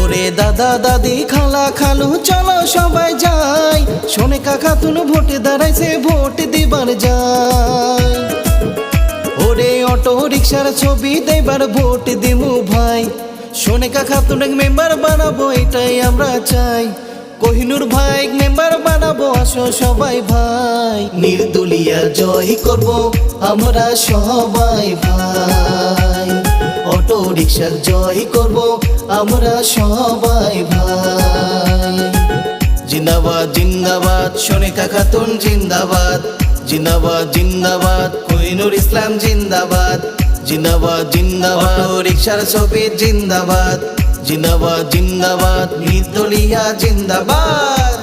ওরে দাদা দাদি খালা খালু চলো সবাই যাই, সোনিকা খাতুন ভোটে দাঁড়াইছে ভোট দিবার যাই। ওরে অটো রিক্সার ছবি দেবার ভোট দিমু ভাই, সোনিকা খাতুন মেম্বার বানাবো এটাই আমরা চাই। কোহিনুর ভাই মেম্বার বানাবো আসো সবাই ভাই, নির্দলীয় জয় করব আমরা সবাই ভাই, অটো রিক্সার জয় করব আমরা সবাই ভাই। জিন্দাবাদ জিন্দাবাদ সোনিকা খাতুন জিন্দাবাদ, জিন্দাবাদ জিন্দাবাদ কোহিনুর ইসলাম জিন্দাবাদ, জিন্দাবাদ জিন্দাবাদ অটো রিক্সার ছবি জিন্দাবাদ, জিন্দাবাদ জিন্দাবাদ নির্দলীয় জিন্দাবাদ।